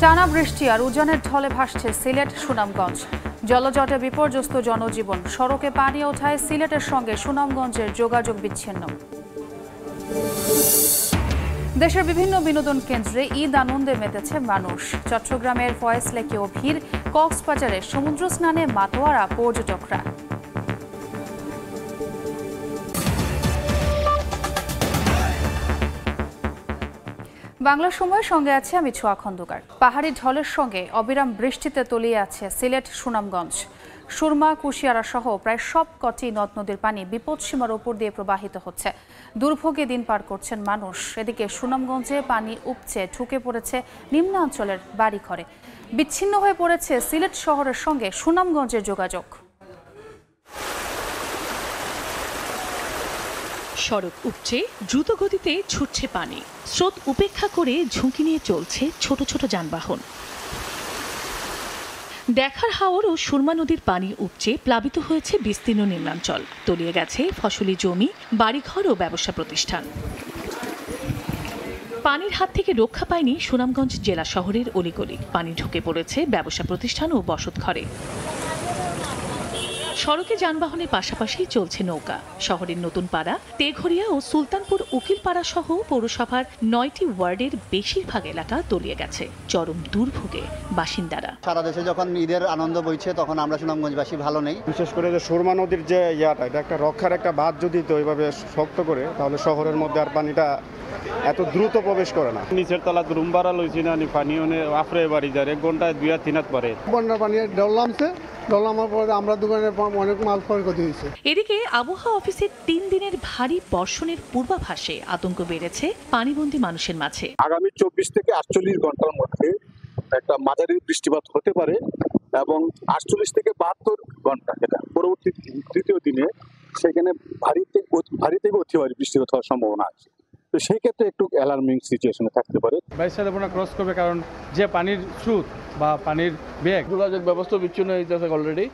টানা বৃষ্টি আর উজানের ঢলে ভাসছে সিলেট সুনামগঞ্জ। জলজটে বিপর্যস্ত জনজীবন, সড়কে পানি ওঠায় সিলেটের সঙ্গে সুনামগঞ্জের যোগাযোগ বিচ্ছিন্ন। দেশের বিভিন্ন বিনোদন কেন্দ্রে ঈদ আনন্দে মেতেছে মানুষ। চট্টগ্রামের ফয়েজ লেকেও ভিড়, কক্সবাজারে সমুদ্র স্নানে মাতোয়ারা পর্যটকরা। বাংলা সময়ের সঙ্গে আছে আমি ছোঁয়া খন্দকার। পাহাড়ি ঢলের সঙ্গে অবিরাম বৃষ্টিতে তলিয়ে আছে সিলেট সুনামগঞ্জ। সুরমা, কুশিয়ারা সহ প্রায় সবকটি নদ নদীর পানি বিপদসীমার উপর দিয়ে প্রবাহিত হচ্ছে। দুর্ভোগে দিন পার করছেন মানুষ। এদিকে সুনামগঞ্জে পানি উপচে ঢুকে পড়েছে নিম্নাঞ্চলের বাড়িঘরে। বিচ্ছিন্ন হয়ে পড়েছে সিলেট শহরের সঙ্গে সুনামগঞ্জের যোগাযোগ। সড়ক উপচে দ্রুত গতিতে ছুটছে পানি। স্রোত উপেক্ষা করে ঝুঁকি নিয়ে চলছে ছোট ছোট যানবাহন। দেখার হাওর ও সুরমা নদীর পানি উপচে প্লাবিত হয়েছে বিস্তীর্ণ নিম্নাঞ্চল। তলিয়ে গেছে ফসলি জমি, বাড়িঘর ও ব্যবসা প্রতিষ্ঠান। পানির হাত থেকে রক্ষা পায়নি সুনামগঞ্জ জেলা শহরের অলিগলি। পানি ঢুকে পড়েছে ব্যবসা প্রতিষ্ঠান ও বসতঘরে। সড়কে যানবাহনের পাশাপাশি চলছে নৌকা। শহরের নতুন পাড়া, তেঘরিয়া ও সুলতানপুর উকিলপাড়া সহ পৌরসভার 9টি ওয়ার্ডের বেশিরভাগ এলাকা তলিয়ে গেছে। চরম দুর্ভোগে বাসিন্দারা। সারা দেশে যখন ঈদের আনন্দ বইছে তখন আমরা সুনামগঞ্জবাসী ভালো নেই। বিশেষ করে যে সুরমা নদীর যে এটা একটা রক্ষার একটা বাঁধ যদি তো ওইভাবে শক্ত করে, তাহলে শহরের মধ্যে আর পানিটা এত দ্রুত প্রবেশ করে না। নিচের তলা রুম ভাড়া লইছি না, পানি আফরে বাড়ি যায় 1 ঘন্টায় 2-3 হাত পরে। বন্যার পানি ডলামছে, ডলামার পরে আমরা দোকানের অনেক মাল ক্ষয়ক্ষতি হয়েছে। এদিকে আবহাওয়া অফিসের 3 দিনের ভারী বর্ষণের পূর্বাভাসে আতঙ্ক বেড়েছে পানিবন্দী মানুষের মাঝে। আগামী 24 থেকে 48 ঘন্টার মধ্যে একটা মাঝারি বৃষ্টিপাত হতে পারে এবং 48 থেকে 72 ঘন্টা যেটা পরবর্তী তৃতীয় দিনে সেখানে ভারী থেকে অতি ভারী বৃষ্টিপাত হওয়ার সম্ভাবনা আছে। তো সেই ক্ষেত্রে একটু অ্যালার্মিং সিচুয়েশনে থাকতে পারে। বাইসাদেপনা ক্রস করবে, কারণ যে পানির স্রোত বা পানির বেগ, যোগাযোগ ব্যবস্থা বিচ্ছিন্ন হয়ে যাচ্ছে। অলরেডি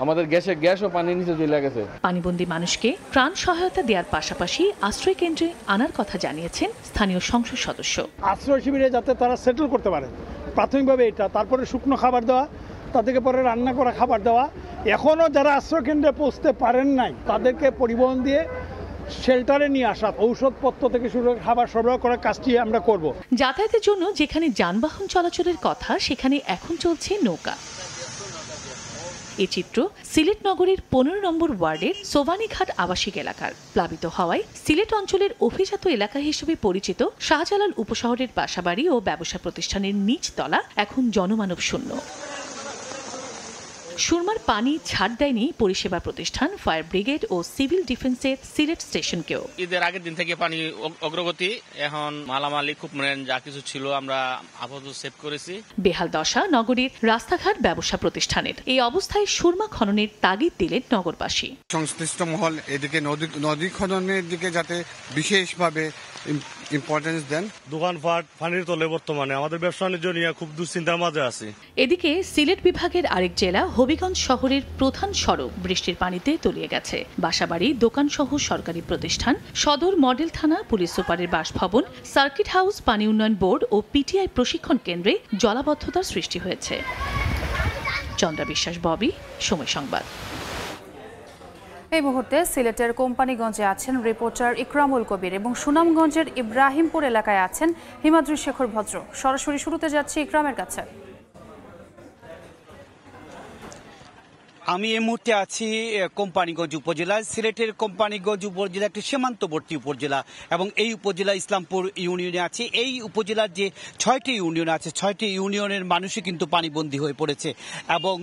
আমাদের গ্যাসও পানির নিচে চলে গেছে। পানিবন্দী মানুষকে ত্রাণ সহায়তা দেওয়ার পাশাপাশি আশ্রয় কেন্দ্রে আনার কথা জানিয়েছেন স্থানীয় সংসদ সদস্য। আশ্রয় শিবিরে যাতে তারা সেটেল করতে পারে প্রাথমিকভাবে এটা, তারপরে শুকনো খাবার দেওয়া, তাদেরকে পরে রান্না করা খাবার দেওয়া। এখনও যারা আশ্রয় কেন্দ্রে পৌঁছতে পারেন নাই তাদেরকে পরিবহন দিয়ে শেল্টারে নিয়ে আসা, ঔষধপত্র থেকে শুরু করে খাবার সরবরাহ করার কাজটি আমরা করব। যাতায়াতের জন্য যেখানে যানবাহন চলাচলের কথা সেখানে এখন চলছে নৌকা। এই চিত্র সিলেট নগরীর 15 নম্বর ওয়ার্ডের সোভানীঘাট আবাসিক এলাকার। প্লাবিত হওয়ায় সিলেট অঞ্চলের অভিজাত এলাকা হিসেবে পরিচিত শাহজালাল উপশহরের বাসাবাড়ি ও ব্যবসা প্রতিষ্ঠানের নিচ তলা এখন জনমানব শূন্য। সুরমার পানি ছাড় দেয়নি পরিষেবা প্রতিষ্ঠান, ফায়ার ব্রিগেড ও সিভিল ডিফেন্সের সিলেট স্টেশনকেও। ঈদের আগের দিন থেকে পানি অগ্রগতি, এখন মালামালি খুব যা কিছু ছিল আমরা আপাতত সেভ করেছি। বেহাল দশা নগরীর রাস্তাঘাট ব্যবসা প্রতিষ্ঠানের। এই অবস্থায় সুরমা খননের তাগিদ দিলেন নগরবাসী। সংশ্লিষ্ট মহল এদিকে নদী খননের দিকে যাতে বিশেষভাবে ইম্পর্টেন্স দেন। দোকানপাট পানির তলে বর্তমানে আমাদের ব্যবসা বাণিজ্য নিয়ে খুব দুশ্চিন্তার মাঝে আছে। এদিকে সিলেট বিভাগের আরেক জেলা হবিগঞ্জ শহরের প্রধান সড়ক বৃষ্টির পানিতে তলিয়ে গেছে। বাসাবাড়ি, দোকান সহ সরকারি প্রতিষ্ঠান, সদর মডেল থানা, পুলিশ সুপারের বাসভবন, সার্কিট হাউস, পানি উন্নয়ন বোর্ড ও পিটিআই প্রশিক্ষণ কেন্দ্রে জলাবদ্ধতার সৃষ্টি হয়েছে। চন্দ্রা বিশ্বাস, ববি, সময় সংবাদ। এই মুহূর্তে সিলেটের কোম্পানিগঞ্জে আছেন রিপোর্টার ইকরামুল কবির এবং সুনামগঞ্জের ইব্রাহিমপুর এলাকায় আছেন হিমাদ্রি শেখর ভদ্র। সরাসরি শুরুতে যাচ্ছি ইকরামের কাছে। আমি এই মুহূর্তে আছি কোম্পানিগঞ্জ উপজেলায়। সিলেটের কোম্পানিগঞ্জ উপজেলা একটি সীমান্তবর্তী উপজেলা এবং এই উপজেলা ইসলামপুর ইউনিয়নে আছে। এই উপজেলার যে 6টি ইউনিয়ন আছে, 6টি ইউনিয়নের মানুষই কিন্তু পানিবন্দী হয়ে পড়েছে এবং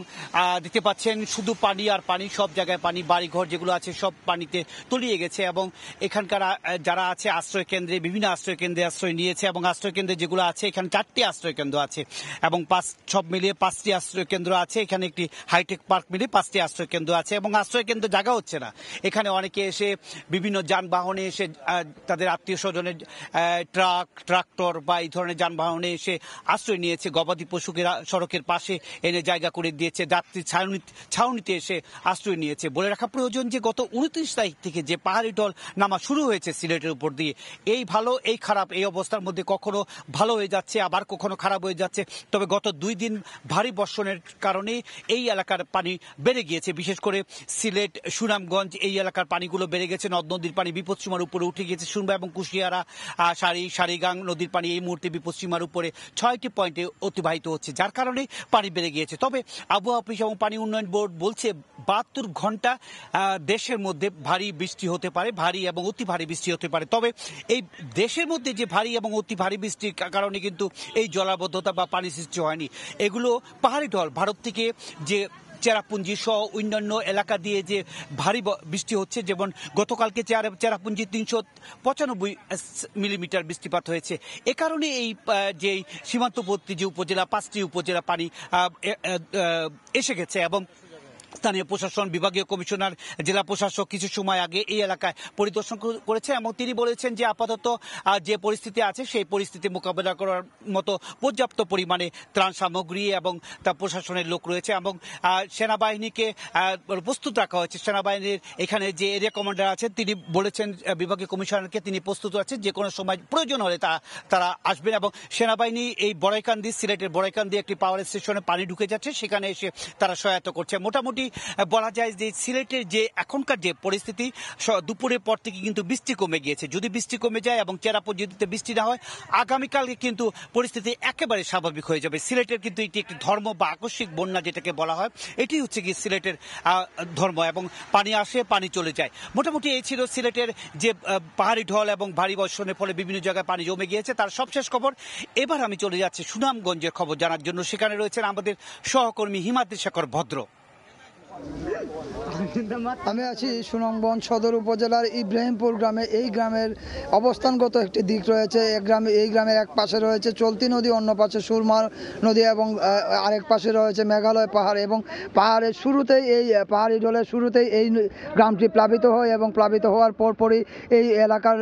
দেখতে পাচ্ছেন শুধু পানি আর পানি, সব জায়গায় পানি। বাড়িঘর যেগুলো আছে সব পানিতে তলিয়ে গেছে এবং এখানকার যারা আছে আশ্রয় কেন্দ্রে, বিভিন্ন আশ্রয় কেন্দ্রে আশ্রয় নিয়েছে এবং আশ্রয় কেন্দ্রে যেগুলো আছে এখানে 4টি আশ্রয় কেন্দ্র আছে এবং সব মিলিয়ে 5টি আশ্রয় কেন্দ্র আছে। এখানে একটি হাইটেক পার্ক মিলে 5টি আশ্রয় কেন্দ্র আছে এবং আশ্রয় কেন্দ্র জায়গা হচ্ছে না। এখানে অনেকে এসে বিভিন্ন যানবাহনে এসে তাদের আত্মীয় স্বজনের ট্রাক্টর বা এই ধরনের যানবাহনে এসে আশ্রয় নিয়েছে। গবাদি পশুকে সড়কের পাশে এনে জায়গা করে দিয়েছে, যাত্রী ছাউনিতে এসে আশ্রয় নিয়েছে। বলে রাখা প্রয়োজন যে গত 29 তারিখ থেকে যে পাহাড়ি ঢল নামা শুরু হয়েছে সিলেটের উপর দিয়ে, এই ভালো এই খারাপ, এই অবস্থার মধ্যে কখনো ভালো হয়ে যাচ্ছে আবার কখনো খারাপ হয়ে যাচ্ছে। তবে গত 2 দিন ভারী বর্ষণের কারণে এই এলাকার পানি বেড়ে গিয়েছে, বিশেষ করে সিলেট, সুনামগঞ্জ এই এলাকার পানিগুলো বেড়ে গেছে। নদ নদীর পানি বিপদসীমার উপরে উঠে গিয়েছে। সুরমা এবং কুশিয়ারা, সারিগাং নদীর পানি এই মুহূর্তে বিপদসীমার উপরে 6টি পয়েন্টে অতিবাহিত হচ্ছে, যার কারণে পানি বেড়ে গিয়েছে। তবে আবহাওয়া অফিস এবং পানি উন্নয়ন বোর্ড বলছে 72 ঘন্টা দেশের মধ্যে ভারী বৃষ্টি হতে পারে, ভারী এবং অতি ভারী বৃষ্টি হতে পারে। তবে এই দেশের মধ্যে যে ভারী এবং অতি ভারী বৃষ্টির কারণে কিন্তু এই জলাবদ্ধতা বা পানি সৃষ্টি হয়নি। এগুলো পাহাড়ি ঢল ভারত থেকে যে চেরাপুঞ্জি সহ অন্যান্য এলাকা দিয়ে যে ভারী বৃষ্টি হচ্ছে, যেমন গতকালকে চেরাপুঞ্জি 395 মিলিমিটার বৃষ্টিপাত হয়েছে। এ কারণে এই যে সীমান্তবর্তী যে উপজেলা 5টি উপজেলা পানি এসে গেছে এবং স্থানীয় প্রশাসন, বিভাগীয় কমিশনার, জেলা প্রশাসক কিছু সময় আগে এই এলাকায় পরিদর্শন করেছে এবং তিনি বলেছেন যে আপাতত যে পরিস্থিতি আছে সেই পরিস্থিতি মোকাবেলা করার মতো পর্যাপ্ত পরিমাণে ত্রাণ সামগ্রী এবং তার প্রশাসনের লোক রয়েছে এবং সেনাবাহিনীকে প্রস্তুত রাখা হয়েছে। সেনাবাহিনীর এখানে যে এরিয়া কমান্ডার আছেন তিনি বলেছেন বিভাগীয় কমিশনারকে তিনি প্রস্তুত আছেন, যে কোনো সময় প্রয়োজন হলে তারা আসবেন। এবং সেনাবাহিনী এই বড়াইকান্দি, সিলেটের বড়াইকান্দি একটি পাওয়ার স্টেশনে পানি ঢুকে যাচ্ছে, সেখানে এসে তারা সহায়তা করছে। মোটামুটি বলা যায় যে সিলেটের যে এখনকার যে পরিস্থিতি, দুপুরের পর থেকে কিন্তু বৃষ্টি কমে গিয়েছে। যদি বৃষ্টি কমে যায় এবং চেরাপুঞ্জিতে বৃষ্টি না হয়, আগামীকালকে কিন্তু পরিস্থিতি একেবারে স্বাভাবিক হয়ে যাবে। সিলেটের কিন্তু এটি একটি ধর্ম বা আকস্মিক বন্যা যেটাকে বলা হয়, এটি হচ্ছে কি সিলেটের ধর্ম, এবং পানি আসে পানি চলে যায়। মোটামুটি এই ছিল সিলেটের যে পাহাড়ি ঢল এবং ভারী বর্ষণের ফলে বিভিন্ন জায়গায় পানি জমে গিয়েছে তার সবশেষ খবর। এবার আমি চলে যাচ্ছি সুনামগঞ্জের খবর জানার জন্য। সেখানে রয়েছেন আমাদের সহকর্মী হিমাদ্রি শেখর ভদ্র। আমি আছি সুনামগঞ্জ সদর উপজেলার ইব্রাহিমপুর গ্রামে। এই গ্রামের অবস্থানগত একটি দিক রয়েছে। এই গ্রামের এক পাশে রয়েছে চলতি নদী, অন্য পাশে সুরমা নদী এবং আরেক পাশে রয়েছে মেঘালয় পাহাড়। এবং পাহাড়ের শুরুতেই এই পাহাড়ি ঢলের শুরুতেই এই গ্রামটি প্লাবিত হয় এবং প্লাবিত হওয়ার পরপরই এই এলাকার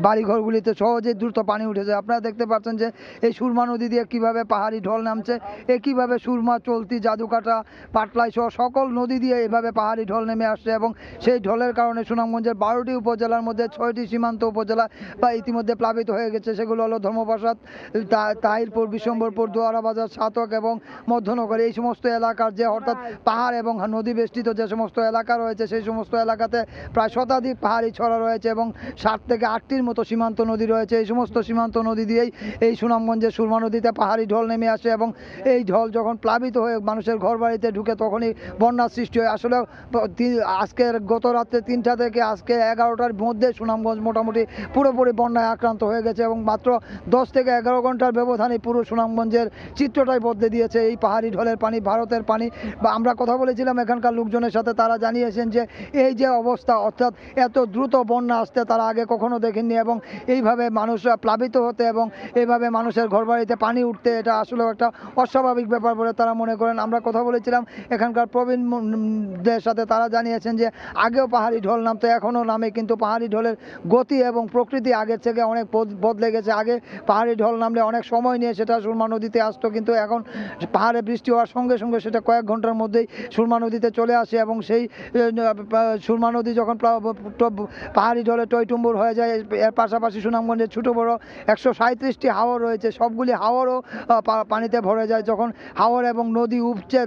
বাড়িঘরগুলিতে সহজেই দ্রুত পানি উঠে যায়। আপনারা দেখতে পাচ্ছেন যে এই সুরমা নদী দিয়ে কিভাবে পাহাড়ি ঢল নামছে, একইভাবে সুরমা, চলতি, জাদুকাটা, পাটলাই সহ সকল নদী দিয়ে এভাবে পাহাড়ি ঢল নেমে আসছে এবং সেই ঢলের কারণে সুনামগঞ্জের 12টি উপজেলার মধ্যে 6টি সীমান্ত উপজেলা বা ইতিমধ্যে প্লাবিত হয়ে গেছে। সেগুলো হলো ধর্মপ্রসাদ, তাহিরপুর, বিশ্বম্বরপুর, দোয়ারাবাজার, ছাতক এবং মধ্যনগর। এই সমস্ত এলাকার যে অর্থাৎ পাহাড় এবং নদী বেষ্টিত যে সমস্ত এলাকা রয়েছে সেই সমস্ত এলাকাতে প্রায় শতাধিক পাহাড়ি ছড়া রয়েছে এবং 7 থেকে 8টির মতো সীমান্ত নদী রয়েছে। এই সমস্ত সীমান্ত নদী দিয়েই এই সুনামগঞ্জের সুরমা নদীতে পাহাড়ি ঢল নেমে আসে এবং এই ঢল যখন প্লাবিত হয়ে মানুষের ঘর বাড়িতে ঢুকে তখনই বন্যার সৃষ্টি হয়। আসলে আজকের গত রাত্রে 3টা থেকে আজকে 11টার মধ্যে সুনামগঞ্জ মোটামুটি পুরোপুরি বন্যায় আক্রান্ত হয়ে গেছে এবং মাত্র 10 থেকে 11 ঘন্টার ব্যবধানে পুরো সুনামগঞ্জের চিত্রটাই বদলে দিয়েছে এই পাহাড়ি ঢলের পানি, ভারতের পানি। বা আমরা কথা বলেছিলাম এখানকার লোকজনের সাথে, তারা জানিয়েছেন যে এই যে অবস্থা, অর্থাৎ এত দ্রুত বন্যা আসতে তারা আগে কখনো দেখেননি এবং এইভাবে মানুষরা প্লাবিত হতে এবং এইভাবে মানুষের ঘরবাড়িতে পানি উঠতে এটা আসলে একটা অস্বাভাবিক ব্যাপার বলে তারা মনে করেন। আমরা কথা বলেছিলাম এখানকার প্রবীণদের সাথে, তারা জানিয়েছেন যে আগেও পাহাড়ি ঢল নামতো, এখনও নামে, কিন্তু পাহাড়ি ঢলের গতি এবং প্রকৃতি আগের থেকে অনেক বদলে গেছে। আগে পাহাড়ি ঢল নামলে অনেক সময় নিয়ে সেটা সুরমা নদীতে আসতো, কিন্তু এখন পাহাড়ে বৃষ্টি হওয়ার সঙ্গে সঙ্গে সেটা কয়েক ঘন্টার মধ্যেই সুরমা নদীতে চলে আসে এবং সেই সুরমা নদী যখন পাহাড়ি ঢলে টইটুম্বুর হয়ে যায়, এর পাশাপাশি সুনামগঞ্জের ছোটো বড়ো 137টি হাওর রয়েছে, সবগুলি হাওরও পানিতে ভরে যায়। যখন হাওর এবং নদী উপচে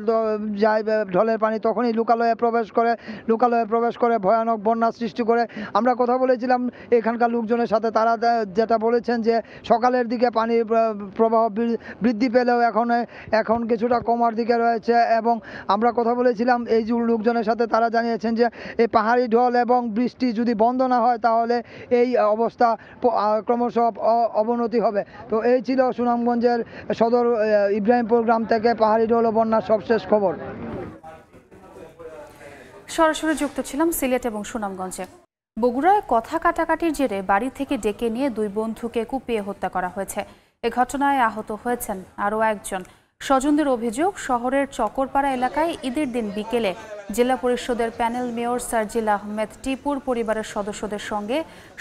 যায় ঢলের পানি, তখনই লোকালয়ে প্রবেশ করে ভয়ানক বন্যার সৃষ্টি করে। আমরা কথা বলেছিলাম এখানকার লোকজনের সাথে, তারা যেটা বলেছেন যে সকালের দিকে পানির প্রবাহ বৃদ্ধি পেলেও এখন কিছুটা কমার দিকে রয়েছে। এবং আমরা কথা বলেছিলাম এই লোকজনের সাথে, তারা জানিয়েছেন যে এই পাহাড়ি ঢল এবং বৃষ্টি যদি বন্ধ না হয় তাহলে এই অবস্থা ক্রমশ অবনতি হবে। তো এই ছিল সুনামগঞ্জের সদর ইব্রাহিমপুর গ্রাম থেকে পাহাড়ি ঢল ও বন্যার সবশেষ খবর। সরাসরি যুক্ত ছিলাম সিলেট এবং সুনামগঞ্জে। বগুড়ায় কথা কাটাকাটির জেরে বাড়ি থেকে ডেকে নিয়ে 2 বন্ধুকে কুপিয়ে হত্যা করা হয়েছে। এ ঘটনায় আহত হয়েছেন আরও একজন। স্বজনদের অভিযোগ, শহরের চকরপাড়া এলাকায় ঈদের দিন বিকেলে জেলা পরিষদের প্যানেল মেয়র সার্জিল আহমেদ টিপুর পরিবারের সদস্যদের সঙ্গে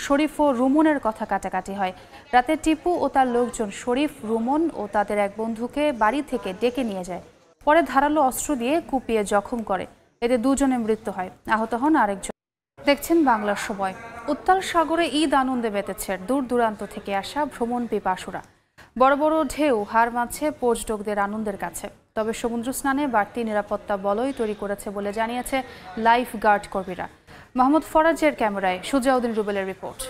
শরীফ ও রুমনের কথা কাটাকাটি হয়। রাতে টিপু ও তার লোকজন শরীফ, রুমন ও তাদের এক বন্ধুকে বাড়ি থেকে ডেকে নিয়ে যায়। পরে ধারালো অস্ত্র দিয়ে কুপিয়ে জখম করে। এতে দুজনের মৃত্যু হয়, আহত হন আরেকজন। দেখছেন বাংলার সময়। উত্তাল সাগরে ঈদ আনন্দে মেতেছে দূর দূরান্ত থেকে আসা ভ্রমণ পিপাসুরা। বড় বড় ঢেউ হার মানছে পর্যটকদের আনন্দের কাছে। তবে সমুদ্র স্নানে বাড়তি নিরাপত্তা বলয় তৈরি করেছে বলে জানিয়েছে লাইফ গার্ড কর্মীরা। মোহাম্মদ ফরাজের ক্যামেরায় সুজাউদ্দিন রুবেলের রিপোর্ট।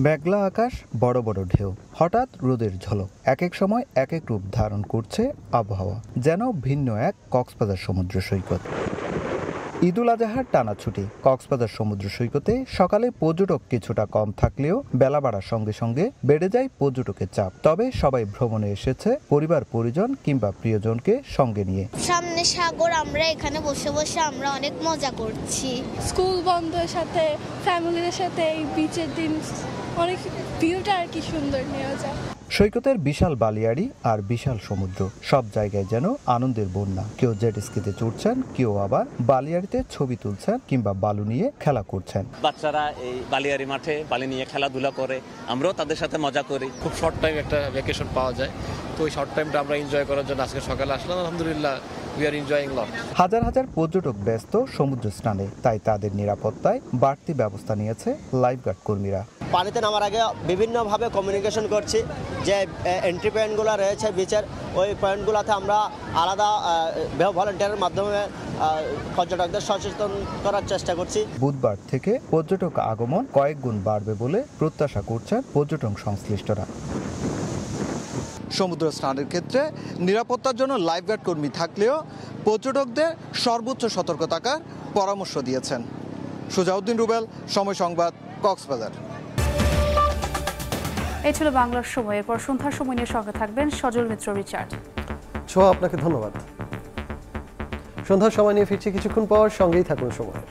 মেঘলা আকাশ, বড় বড় ঢেউ, হঠাৎ রোদের ঝলক, এক এক সময় এক এক রূপ ধারণ করছে আবহাওয়া, যেন ভিন্ন এক কক্সবাজার সমুদ্র সৈকত। ঈদুল আজহার টানা ছুটি। কক্সবাজার সমুদ্র সৈকতে সকালে পর্যটক কিছুটা কম থাকলেও বেলা বাড়ার সঙ্গে সঙ্গে বেড়ে যায় পর্যটকের চাপ। তবে সবাই ভ্রমণে এসেছে পরিবার পরিজন কিংবা প্রিয়জনকে সঙ্গে নিয়ে। সামনে সাগর, আমরা এখানে বসে বসে আমরা অনেক মজা করছি। স্কুল বন্ধের সাথে ফ্যামিলির সাথে এই বিচের দিন অনেক ভিউটা আর কি সুন্দর নেওয়া যায়। সৈকতের বিশাল বালিয়াড়ি আর বিশাল সমুদ্র, সব জায়গায় যেন আনন্দের বন্যা। কেউ জেট স্কিতে চড়ছেন, কেউ আবার বালিয়াড়িতে ছবি তুলছেন কিংবা বালু নিয়ে খেলা করছেন। বাচ্চারা এই বালিয়াড়ি মাঠে বালি নিয়ে খেলাধুলা করে, আমরাও তাদের সাথে মজা করি। খুব শর্ট টাইম একটা ভ্যাকেশন পাওয়া যায়, তো ওই শর্ট টাইমটা আমরা এনজয় করার জন্য আজকে সকালে আসলাম। আলহামদুলিল্লাহ, উই আর এনজয়িং লট। হাজার হাজার পর্যটক ব্যস্ত সমুদ্র স্নানে, তাই তাদের নিরাপত্তায় বাড়তি ব্যবস্থা নিয়েছে লাইফগার্ড কর্মীরা। পানিতে নামার আগে বিভিন্নভাবে কমিউনিকেশন করছি, যে এন্ট্রি পয়েন্টগুলো রয়েছে বিচের, ওই পয়েন্টগুলোতে আমরা আলাদা ভলান্টিয়ারের মাধ্যমে পর্যটকদের সচেতন করার চেষ্টা করছি। বুধবার থেকে পর্যটক আগমন কয়েক গুণ বাড়বে বলে প্রত্যাশা করছেন পর্যটন সংশ্লিষ্টরা। সমুদ্র স্নানের ক্ষেত্রে নিরাপত্তার জন্য লাইফগার্ড কর্মী থাকলেও পর্যটকদের সর্বোচ্চ সতর্ক থাকার পরামর্শ দিয়েছেন। সুজাউদ্দিন রুবেল, সময় সংবাদ, কক্সবাজার। এই ছিল বাংলার সময়। এরপর সন্ধ্যার সময় নিয়ে সঙ্গে থাকবেন সজল মিত্র রিচার্ড। ছোঁয়া, আপনাকে ধন্যবাদ। সন্ধ্যার সময় নিয়ে ফিরছি কিছুক্ষণ পর, সঙ্গেই থাকুন সময়ের।